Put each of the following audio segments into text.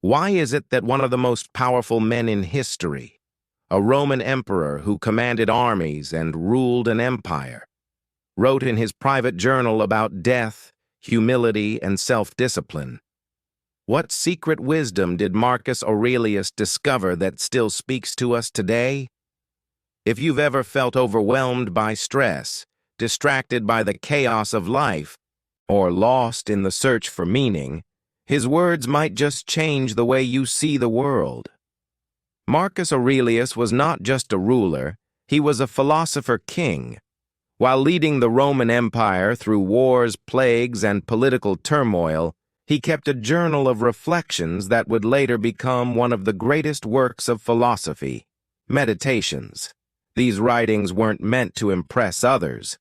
Why is it that one of the most powerful men in history, a Roman emperor who commanded armies and ruled an empire, wrote in his private journal about death, humility, and self-discipline? What secret wisdom did Marcus Aurelius discover that still speaks to us today? If you've ever felt overwhelmed by stress, distracted by the chaos of life, or lost in the search for meaning, his words might just change the way you see the world. Marcus Aurelius was not just a ruler, he was a philosopher-king. While leading the Roman Empire through wars, plagues, and political turmoil, he kept a journal of reflections that would later become one of the greatest works of philosophy, Meditations. These writings weren't meant to impress others.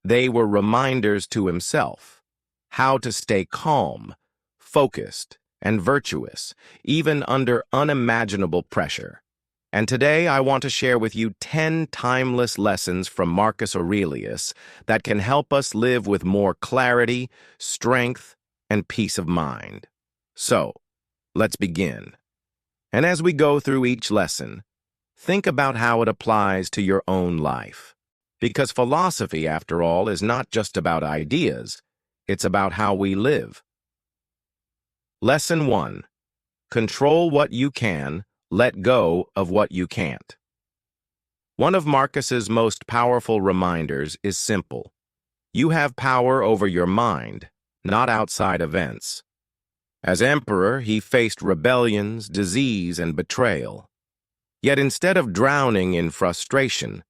They were reminders to himself how to stay calm, focused, and virtuous, even under unimaginable pressure. And today I want to share with you 10 timeless lessons from Marcus Aurelius that can help us live with more clarity, strength, and peace of mind. So, let's begin. And as we go through each lesson, think about how it applies to your own life. Because philosophy, after all, is not just about ideas, it's about how we live. Lesson 1. Control what you can, let go of what you can't. One of Marcus's most powerful reminders is simple. You have power over your mind, not outside events. As emperor, he faced rebellions, disease, and betrayal. Yet instead of drowning in frustration,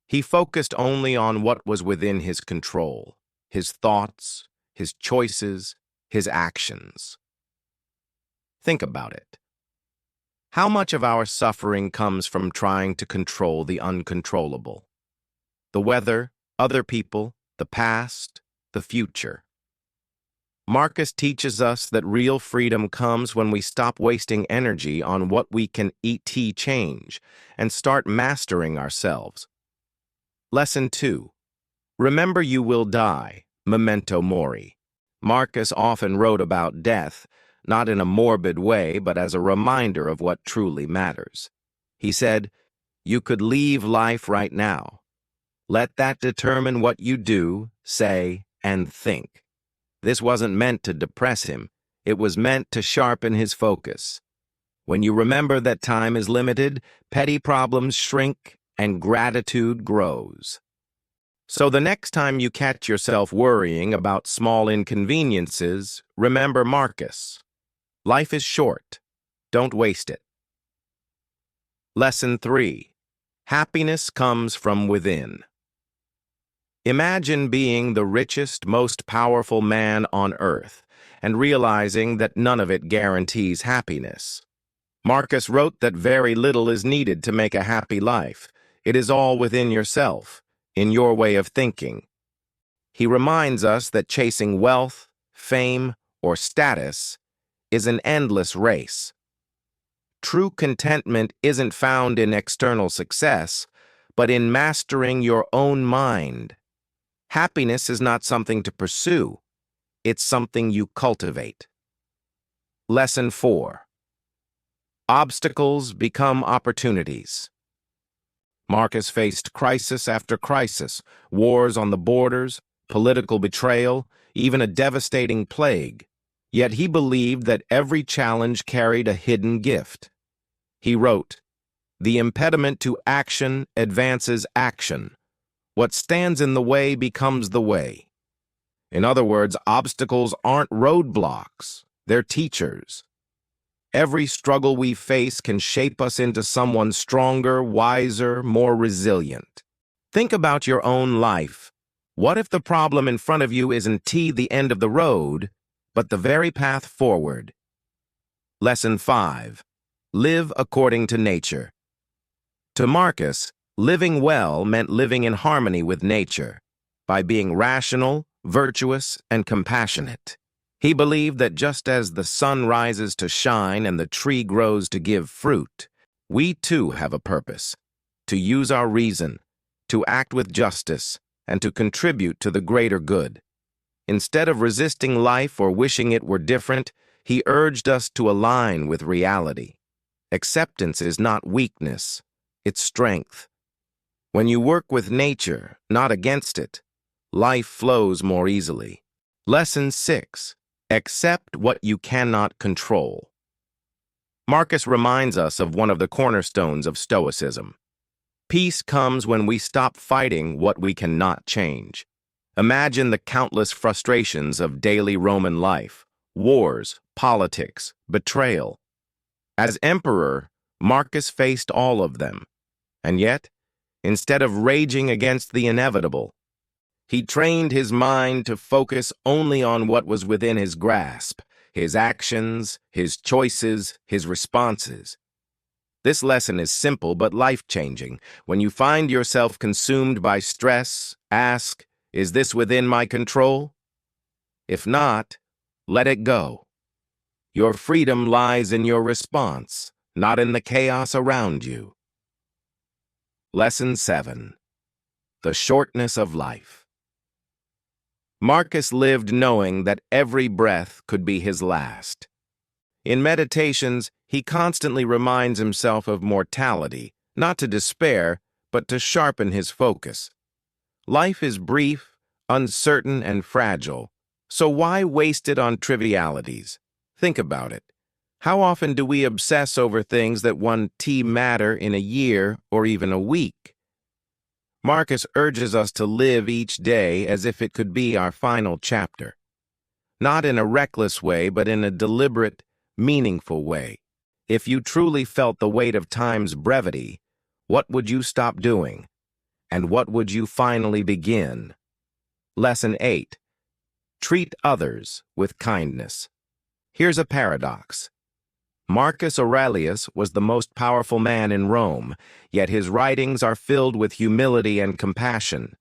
he focused only on what was within his control, his thoughts, his choices, his actions. Think about it. How much of our suffering comes from trying to control the uncontrollable? The weather, other people, the past, the future. Marcus teaches us that real freedom comes when we stop wasting energy on what we can change and start mastering ourselves. Lesson 2. Remember you will die, memento mori. Marcus often wrote about death, not in a morbid way, but as a reminder of what truly matters. He said, "You could leave life right now. Let that determine what you do, say, and think." This wasn't meant to depress him. It was meant to sharpen his focus. When you remember that time is limited, petty problems shrink and gratitude grows. So the next time you catch yourself worrying about small inconveniences, remember Marcus. Life is short. Don't waste it. Lesson 3. Happiness comes from within. Imagine being the richest, most powerful man on earth and realizing that none of it guarantees happiness. Marcus wrote that very little is needed to make a happy life. It is all within yourself, in your way of thinking. He reminds us that chasing wealth, fame, or status is an endless race. True contentment isn't found in external success, but in mastering your own mind. Happiness is not something to pursue. It's something you cultivate. Lesson 4. Obstacles become opportunities. Marcus faced crisis after crisis, wars on the borders, political betrayal, even a devastating plague. Yet he believed that every challenge carried a hidden gift. He wrote, "The impediment to action advances action. What stands in the way becomes the way." In other words, obstacles aren't roadblocks, they're teachers. Every struggle we face can shape us into someone stronger, wiser, more resilient. Think about your own life. What if the problem in front of you isn't the end of the road, but the very path forward? Lesson 5. Live according to nature. To Marcus, living well meant living in harmony with nature, by being rational, virtuous, and compassionate. He believed that just as the sun rises to shine and the tree grows to give fruit, we too have a purpose: to use our reason, to act with justice, and to contribute to the greater good. Instead of resisting life or wishing it were different, He urged us to align with reality. Acceptance is not weakness, it's strength. When you work with nature, not against it, life flows more easily. Lesson 6. Accept what you cannot control. Marcus reminds us of one of the cornerstones of Stoicism. Peace comes when we stop fighting what we cannot change. Imagine the countless frustrations of daily Roman life, wars, politics, betrayal. As emperor, Marcus faced all of them. And yet, instead of raging against the inevitable, he trained his mind to focus only on what was within his grasp, his actions, his choices, his responses. This lesson is simple but life-changing. When you find yourself consumed by stress, ask, "Is this within my control?" If not, let it go. Your freedom lies in your response, not in the chaos around you. Lesson 7. The shortness of life. Marcus lived knowing that every breath could be his last. In meditations, he constantly reminds himself of mortality, not to despair, but to sharpen his focus. Life is brief, uncertain, and fragile, so why waste it on trivialities? Think about it. How often do we obsess over things that matter in a year or even a week? Marcus urges us to live each day as if it could be our final chapter. Not in a reckless way, but in a deliberate, meaningful way. If you truly felt the weight of time's brevity, what would you stop doing? And what would you finally begin? Lesson 8. Treat others with kindness. Here's a paradox. Marcus Aurelius was the most powerful man in Rome, yet his writings are filled with humility and compassion.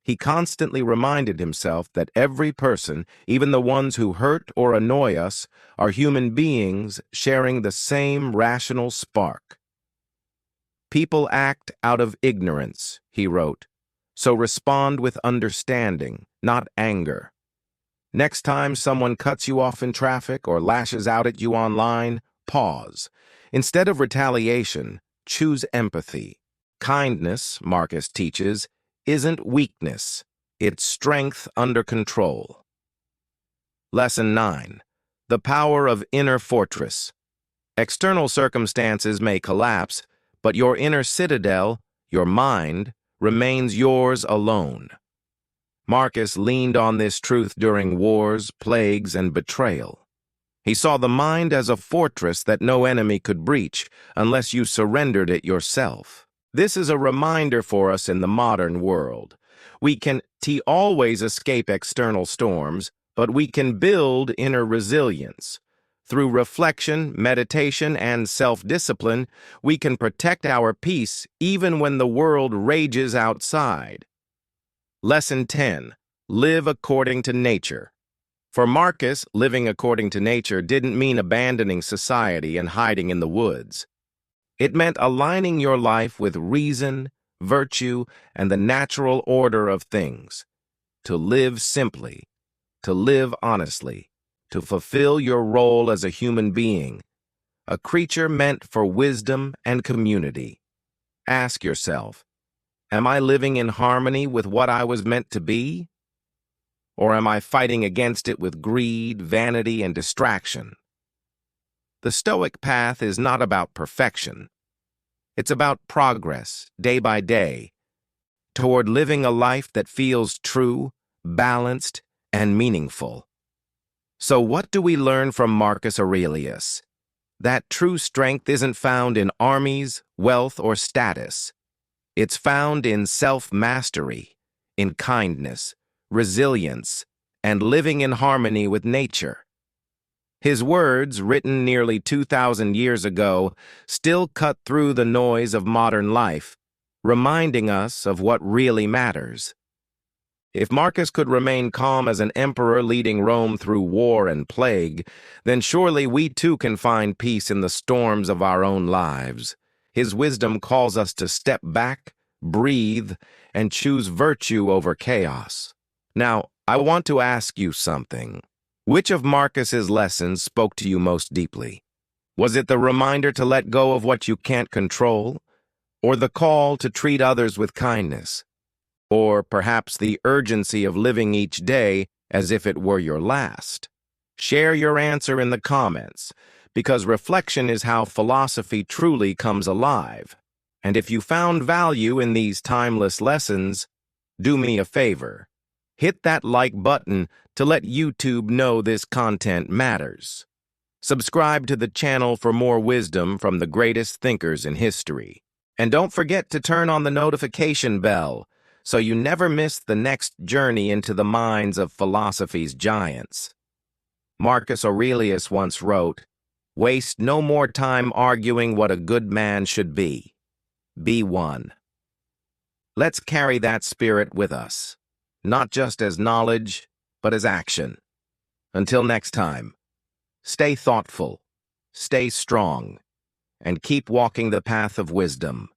He constantly reminded himself that every person, even the ones who hurt or annoy us, are human beings sharing the same rational spark. People act out of ignorance, he wrote, so respond with understanding, not anger. Next time someone cuts you off in traffic or lashes out at you online, pause. Instead of retaliation, choose empathy. Kindness, Marcus teaches, isn't weakness. It's strength under control. Lesson 9. The power of inner fortress. External circumstances may collapse, but your inner citadel, your mind, remains yours alone. Marcus leaned on this truth during wars, plagues, and betrayal. He saw the mind as a fortress that no enemy could breach unless you surrendered it yourself. This is a reminder for us in the modern world. We can always escape external storms, but we can build inner resilience. Through reflection, meditation, and self-discipline, we can protect our peace even when the world rages outside. Lesson 10. Live according to nature. For Marcus, living according to nature didn't mean abandoning society and hiding in the woods. It meant aligning your life with reason, virtue, and the natural order of things. To live simply, to live honestly, to fulfill your role as a human being, a creature meant for wisdom and community. Ask yourself, am I living in harmony with what I was meant to be? Or am I fighting against it with greed, vanity, and distraction? The Stoic path is not about perfection. It's about progress, day by day, toward living a life that feels true, balanced, and meaningful. So what do we learn from Marcus Aurelius? That true strength isn't found in armies, wealth, or status. It's found in self-mastery, in kindness, resilience, and living in harmony with nature. His words, written nearly 2,000 years ago, still cut through the noise of modern life, reminding us of what really matters. If Marcus could remain calm as an emperor leading Rome through war and plague, then surely we too can find peace in the storms of our own lives. His wisdom calls us to step back, breathe, and choose virtue over chaos. Now, I want to ask you something. Which of Marcus's lessons spoke to you most deeply? Was it the reminder to let go of what you can't control, or the call to treat others with kindness, or perhaps the urgency of living each day as if it were your last? Share your answer in the comments, because reflection is how philosophy truly comes alive. And if you found value in these timeless lessons, do me a favor. Hit that like button to let YouTube know this content matters. Subscribe to the channel for more wisdom from the greatest thinkers in history. And don't forget to turn on the notification bell so you never miss the next journey into the minds of philosophy's giants. Marcus Aurelius once wrote, "Waste no more time arguing what a good man should be. Be one." Let's carry that spirit with us, not just as knowledge, but as action. Until next time, stay thoughtful, stay strong, and keep walking the path of wisdom.